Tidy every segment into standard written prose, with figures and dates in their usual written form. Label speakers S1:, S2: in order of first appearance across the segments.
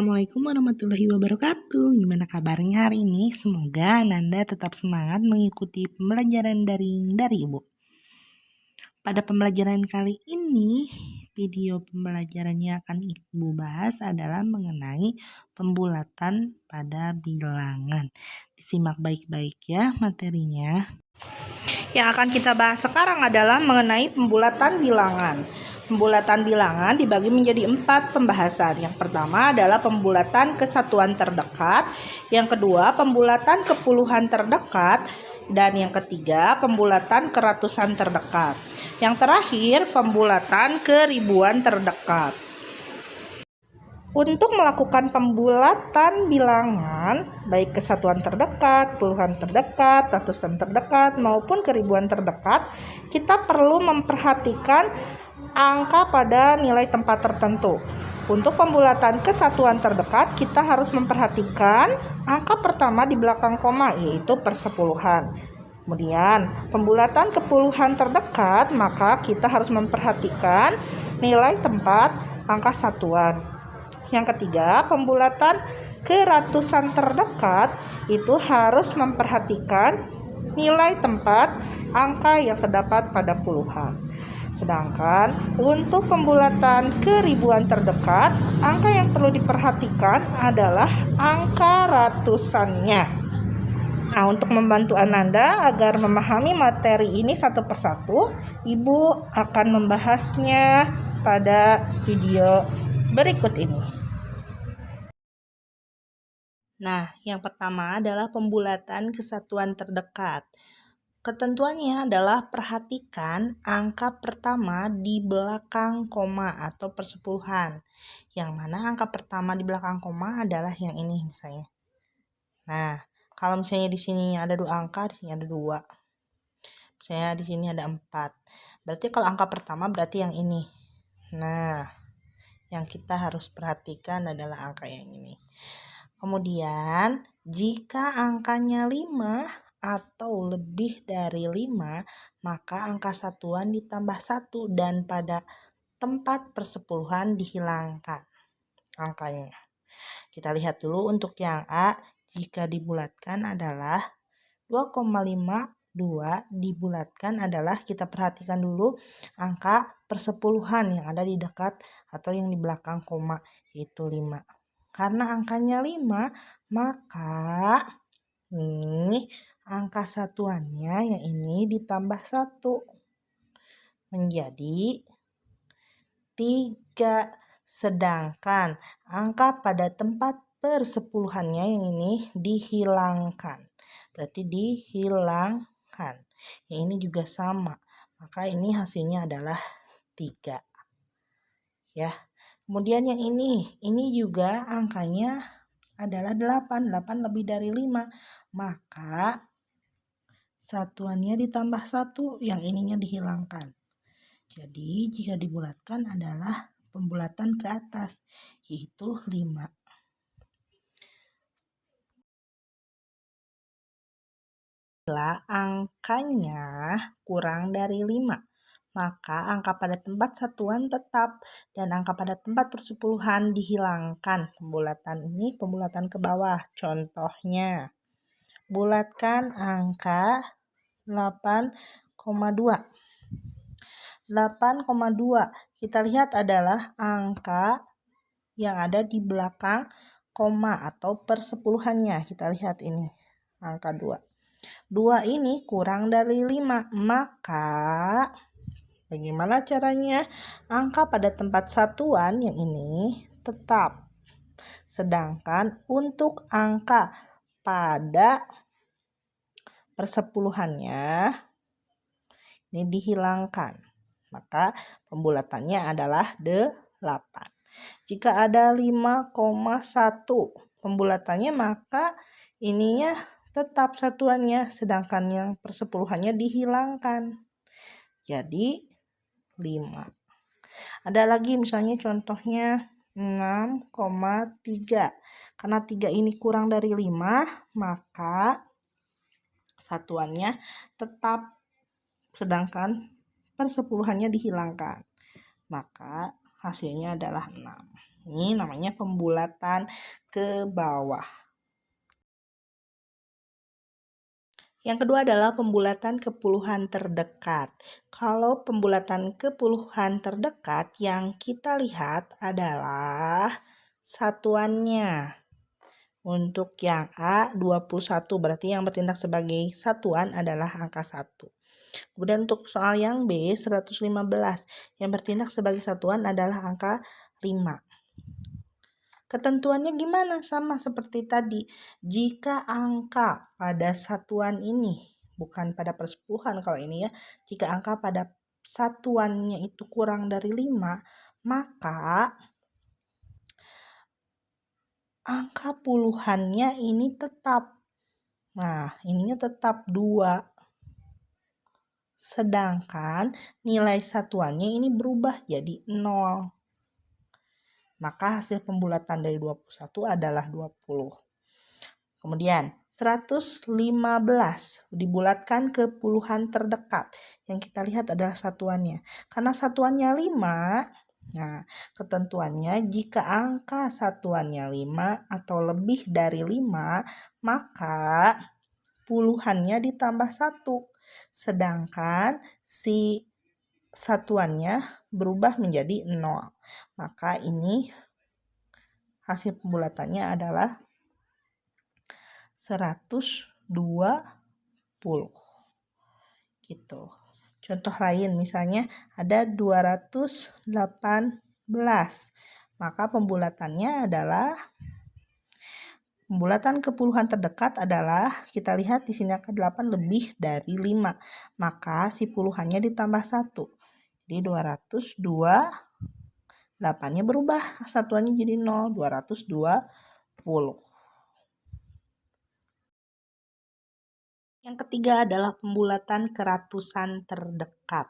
S1: Assalamualaikum warahmatullahi wabarakatuh. Gimana kabarnya hari ini? Semoga Nanda tetap semangat mengikuti pembelajaran daring dari Ibu. Pada pembelajaran kali ini, video pembelajaran yang akan Ibu bahas adalah mengenai pembulatan pada bilangan. Disimak baik-baik ya materinya. Yang akan kita bahas sekarang adalah mengenai pembulatan bilangan. Pembulatan bilangan dibagi menjadi 4 pembahasan. Yang pertama adalah pembulatan kesatuan terdekat, yang kedua pembulatan ke puluhan terdekat, dan yang ketiga pembulatan ke ratusan terdekat. Yang terakhir pembulatan ke ribuan terdekat. Untuk melakukan pembulatan bilangan, baik kesatuan terdekat, puluhan terdekat, ratusan terdekat, maupun ke ribuan terdekat, kita perlu memperhatikan angka pada nilai tempat tertentu. Untuk pembulatan kesatuan terdekat, kita harus memperhatikan angka pertama di belakang koma, yaitu persepuluhan. Kemudian, pembulatan ke puluhan terdekat, maka kita harus memperhatikan nilai tempat angka satuan. Yang ketiga, pembulatan ke ratusan terdekat itu harus memperhatikan nilai tempat angka yang terdapat pada puluhan. Sedangkan untuk pembulatan ke ribuan terdekat, angka yang perlu diperhatikan adalah angka ratusannya. Nah, untuk membantu Ananda agar memahami materi ini satu persatu, Ibu akan membahasnya pada video berikut ini. Nah, yang pertama adalah pembulatan kesatuan terdekat. Ketentuannya adalah perhatikan angka pertama di belakang koma atau persepuluhan. Yang mana angka pertama di belakang koma adalah yang ini misalnya. Nah, kalau misalnya di sini ada 2 angka, di sini ada 2. Misalnya di sini ada 4. Berarti kalau angka pertama berarti yang ini. Nah, yang kita harus perhatikan adalah angka yang ini. Kemudian, jika angkanya 5 atau lebih dari 5, maka angka satuan ditambah 1 dan pada tempat persepuluhan dihilangkan angkanya. Kita lihat dulu untuk yang A, jika dibulatkan adalah 2,52 dibulatkan adalah, kita perhatikan dulu angka persepuluhan yang ada di dekat atau yang di belakang koma, yaitu 5. Karena angkanya 5, maka ini angka satuannya yang ini ditambah 1 menjadi 3. Sedangkan angka pada tempat persepuluhannya yang ini dihilangkan. Berarti dihilangkan. Yang ini juga sama. Maka ini hasilnya adalah 3. Ya. Kemudian yang ini juga angkanya adalah 8. 8 lebih dari 5. Maka satuannya ditambah 1, yang ininya dihilangkan. Jadi jika dibulatkan adalah pembulatan ke atas, yaitu 5. Bila angkanya kurang dari 5, maka angka pada tempat satuan tetap dan angka pada tempat persepuluhan dihilangkan. Pembulatan ini pembulatan ke bawah. Contohnya, bulatkan angka 8,2. 8,2 kita lihat adalah angka yang ada di belakang koma atau persepuluhannya. Kita lihat ini angka 2. 2 ini kurang dari 5, maka bagaimana caranya? Angka pada tempat satuan yang ini tetap. Sedangkan untuk angka pada persepuluhannya ini dihilangkan. Maka pembulatannya adalah 8. Jika ada 5,1 pembulatannya, maka ininya tetap satuannya, sedangkan yang persepuluhannya dihilangkan. Jadi 5. Ada lagi misalnya contohnya 6,3. Karena 3 ini kurang dari 5, maka satuannya tetap, sedangkan persepuluhannya dihilangkan. Maka hasilnya adalah 6. Ini namanya pembulatan ke bawah. Yang kedua adalah pembulatan ke puluhan terdekat. Kalau pembulatan ke puluhan terdekat yang kita lihat adalah satuannya. Untuk yang A 21 berarti yang bertindak sebagai satuan adalah angka 1. Kemudian untuk soal yang B 115 yang bertindak sebagai satuan adalah angka 5. Ketentuannya gimana? Sama seperti tadi. Jika angka pada satuan ini, bukan pada persepuluhan kalau ini ya, jika angka pada satuannya itu kurang dari 5, maka angka puluhannya ini tetap. Nah, ininya tetap 2. Sedangkan nilai satuannya ini berubah jadi 0. Maka hasil pembulatan dari 21 adalah 20. Kemudian 115 dibulatkan ke puluhan terdekat. Yang kita lihat adalah satuannya. Karena satuannya 5, nah ketentuannya jika angka satuannya 5 atau lebih dari 5, maka puluhannya ditambah 1. Sedangkan si satuannya berubah menjadi 0. Maka ini hasil pembulatannya adalah 120. Gitu. Contoh lain misalnya ada 218. Maka pembulatannya adalah pembulatan ke puluhan terdekat adalah kita lihat di sini angka 8 lebih dari 5. Maka si puluhannya ditambah 1. Jadi 202, 8-nya berubah, satuannya jadi 0, 220. Yang ketiga adalah pembulatan ke ratusan terdekat.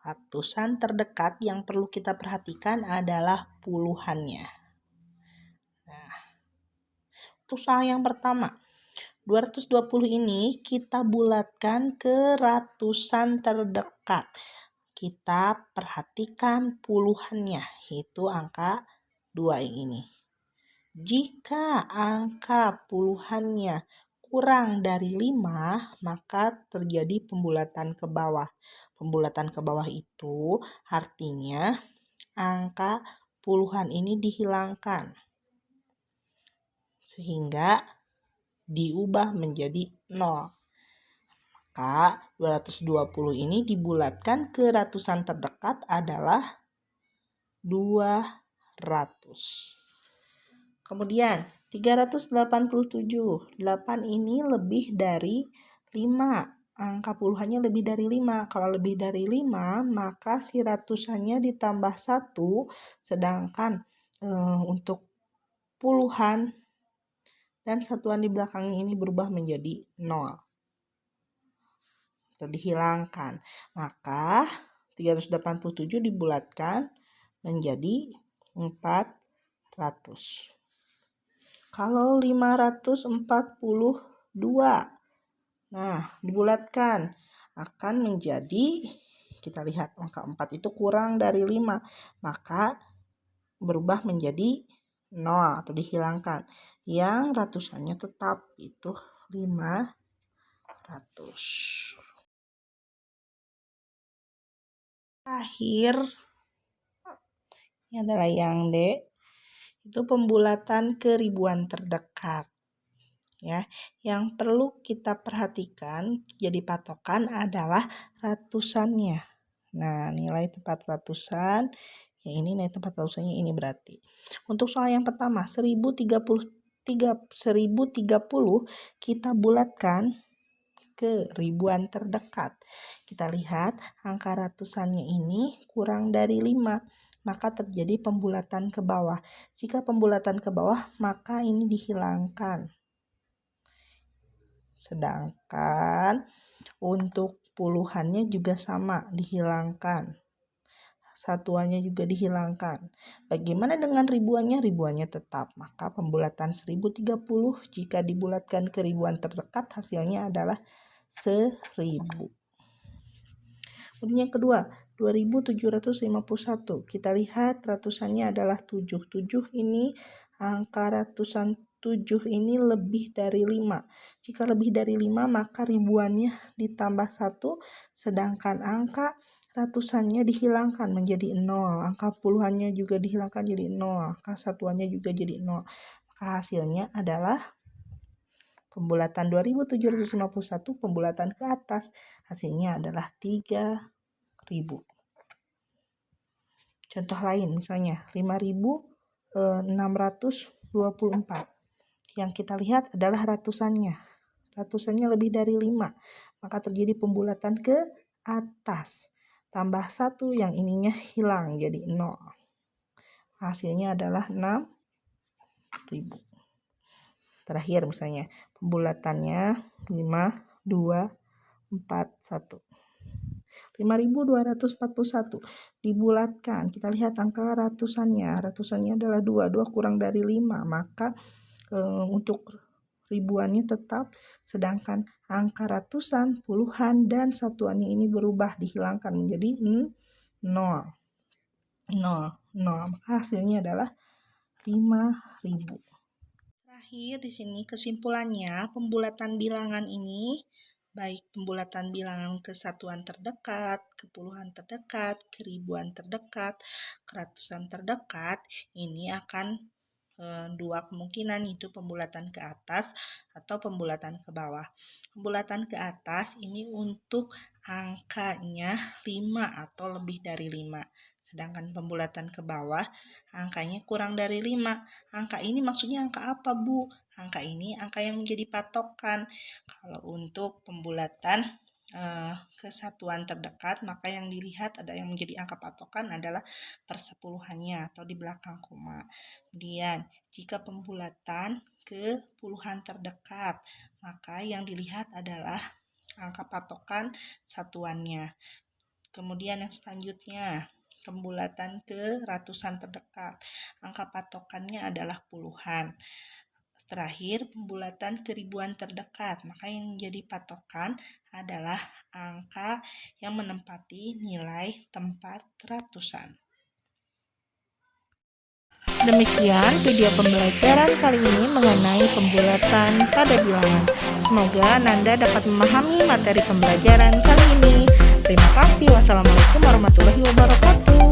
S1: Ratusan terdekat yang perlu kita perhatikan adalah puluhannya. Nah, untuk soal yang pertama, 220 ini kita bulatkan ke ratusan terdekat. Kita perhatikan puluhannya, yaitu angka 2 ini. Jika angka puluhannya kurang dari 5, maka terjadi pembulatan ke bawah. Pembulatan ke bawah itu artinya angka puluhan ini dihilangkan. Sehingga diubah menjadi 0. Maka 220 ini dibulatkan ke ratusan terdekat adalah 200. Kemudian 387. 8 ini lebih dari 5. Angka puluhannya lebih dari 5. Kalau lebih dari 5, maka si ratusannya ditambah 1. Sedangkan untuk puluhan dan satuan di belakangnya ini berubah menjadi 0. Atau dihilangkan. Maka 387 dibulatkan menjadi 400. Kalau 542, nah dibulatkan akan menjadi, kita lihat angka 4 itu kurang dari 5, maka berubah menjadi 0 atau dihilangkan. Yang ratusannya tetap itu 500. Terakhir, ini adalah yang D, itu pembulatan ke ribuan terdekat. Ya, yang perlu kita perhatikan jadi patokan adalah ratusannya. Nah, nilai tempat ratusan, yang ini nilai tempat ratusannya ini berarti. Untuk soal yang pertama, 1030 kita bulatkan ke ribuan terdekat. Kita lihat angka ratusannya ini kurang dari 5, maka terjadi pembulatan ke bawah. Jika pembulatan ke bawah, maka ini dihilangkan. Sedangkan untuk puluhannya juga sama, dihilangkan. Satuannya juga dihilangkan. Bagaimana dengan ribuannya? Ribuannya tetap. Maka pembulatan 1030 jika dibulatkan ke ribuan terdekat hasilnya adalah 1000. Kemudian yang kedua, 2751. Kita lihat ratusannya adalah 7. 7 ini angka ratusan 7 ini lebih dari 5. Jika lebih dari 5 maka ribuannya ditambah 1, sedangkan angka ratusannya dihilangkan menjadi 0. Angka puluhannya juga dihilangkan jadi 0. Angka satuannya juga jadi 0. Maka hasilnya adalah pembulatan 2751, pembulatan ke atas, hasilnya adalah 3000. Contoh lain misalnya 5624. Yang kita lihat adalah ratusannya. Ratusannya lebih dari 5, maka terjadi pembulatan ke atas. Tambah 1 yang ininya hilang jadi 0. Hasilnya adalah 6000. Terakhir misalnya pembulatannya 5, 2, 4, 1. 5241 dibulatkan. Kita lihat angka ratusannya. Ratusannya adalah 2. 2 kurang dari 5. Maka untuk ribuannya tetap. Sedangkan angka ratusan, puluhan, dan satuannya ini berubah. Dihilangkan menjadi 0. Maka hasilnya adalah 5000. Terakhir di sini kesimpulannya, pembulatan bilangan ini baik pembulatan bilangan ke satuan terdekat, ke puluhan terdekat, ke ribuan terdekat, ke ratusan terdekat, ini akan dua kemungkinan, itu pembulatan ke atas atau pembulatan ke bawah. Pembulatan ke atas ini untuk angkanya 5 atau lebih dari 5. Sedangkan pembulatan ke bawah, angkanya kurang dari 5. Angka ini maksudnya angka apa, Bu? Angka ini angka yang menjadi patokan. Kalau untuk pembulatan ke satuan terdekat, maka yang dilihat ada yang menjadi angka patokan adalah persepuluhannya atau di belakang koma. Kemudian, jika pembulatan ke puluhan terdekat, maka yang dilihat adalah angka patokan satuannya. Kemudian yang selanjutnya, pembulatan ke ratusan terdekat. Angka patokannya adalah puluhan. Terakhir, pembulatan ke ribuan terdekat. Maka yang menjadi patokan adalah angka yang menempati nilai tempat ratusan. Demikian video pembelajaran kali ini mengenai pembulatan pada bilangan. Semoga Nanda dapat memahami materi pembelajaran kali ini. Terima kasih. Wassalamualaikum warahmatullahi wabarakatuh.